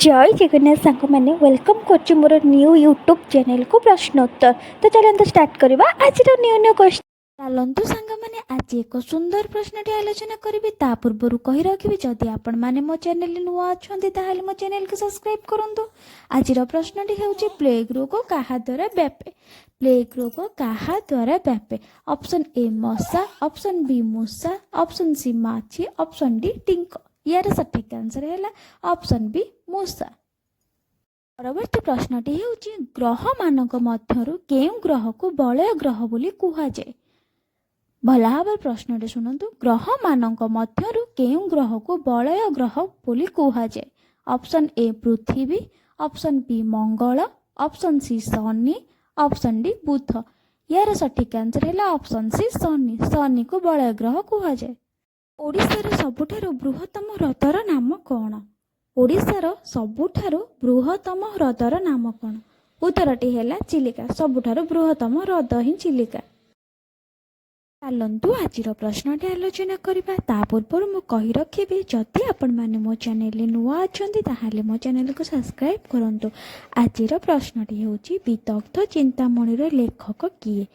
जय जगन्नाथ सांग मैंने वेलकम कर मोर न्यू यूट्यूब चैनल को प्रश्नोत्तर। तो चलते स्टार्ट करवा आज न्यू न्यू क्वेश्चन। चलतु सांग मैंने आज एक सुंदर प्रश्न आलोचना करी ता पूर्व कही रखी जदि आपण मैंने मो चैनल नुआ अच्छा मो चैनल को सब्सक्राइब करूँ। आज प्रश्न प्लेग रोग क्या द्वारा व्यापे। प्लेग रोग क्या द्वारा व्यापे। ऑप्शन ए मशा, ऑप्शन बी मूषा, ऑप्शन सी माछी, ऑप्शन डी टिंक। यार सठिक आंसर है ऑप्शन बी मूषा। परवर्ती प्रश्नटी हेउची ग्रह मानक मध्यरु केउ ग्रह को बलय ग्रह बोली कुहाजे। भला भाव प्रश्नटी सुनंतु ग्रह मानक मध्यरु केउ ग्रह को बलय ग्रह बोली कुहाजे। ऑप्शन ए पृथ्वी, ऑप्शन बी मंगल, ऑप्शन सी शनि, ऑप्शन डी बुध। यार सठिक आंसर है ऑप्शन सी शनि। शनि को बलय ग्रह कुहाजे। ओडिशार सबुठारु बृहत्तम ह्रदर नाम कौन। ओडिशार सबुठारु बृहत्तम ह्रदर नाम कौन। उत्तरटी है चिलिका। सबुठारु बृहत्तम ह्रद ही चिलिका। चलतु आज प्रश्नटी आलोचना करबा ता पूर्व मु कहि रखिबे जदि आपण माने मो चैनल नुआ अछंती ताहाले मो चैनल को सब्सक्राइब करंतु। आज प्रश्नटी होची विदग्ध चिंतामणिर लेखक किए।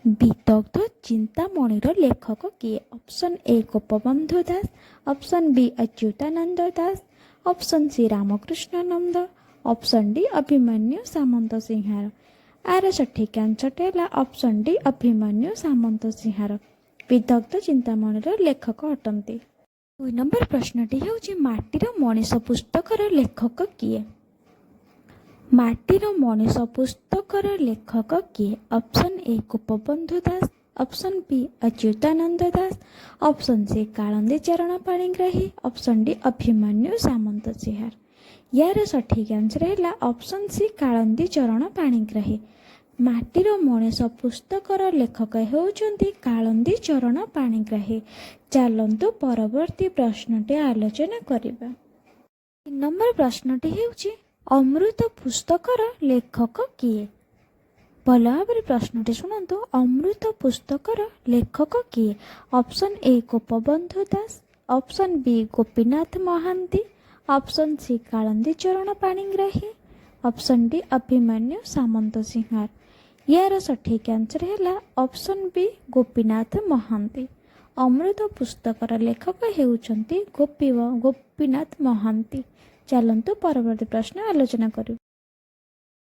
विदग्ध चिंतामणिर लेखक किए। Option A Gopabandhu Das, option B Achyutananda Das, option C Ramakrishnananda, option D Abhimanyu Samanta Singhara. आर सठिक आंसर है ऑप्शन डी अभिमन्यु सामंत सिंहार विदग्ध चिंतामणिर लेखक अटंती। 2 नंबर प्रश्नटी हेउची माटीर मनीष पुस्तकर लेखक किए। माटीर मनीष पुस्तकर लेखक किए। Option A Gopabandhu Das, option B Achyutananda Das, option C Kalandi Charan Panigrahi, option D Abhimanyu Samanta Singhar. यार सठिक आंसर है ऑप्शन सी कालंदी चरण पाणिग्राही। माटीर मनीष पुस्तकर लेखक हेउचंती कालंदी चरण पाणिग्राही। चलंतु परवर्ती प्रश्नटी आलोचना करिबा। 3 नंबर प्रश्नटी हेउची अमृत पुस्तकर लेखक किए। भल भाव प्रश्नटी शुणु। अमृत पुस्तकर लेखक किए। Option A Gopabandhu Das, option B Gopinath Mohanty, option C Kalandi Charan Panigrahi, option D Abhimanyu Samanta Singhar. यार सठिक आंसर है ऑप्शन बी गोपीनाथ महांती। अमृत पुस्तकर लेखक हेउचंती गोपीनाथ महांती। चलंतु परवर्ती प्रश्न आलोचना करू।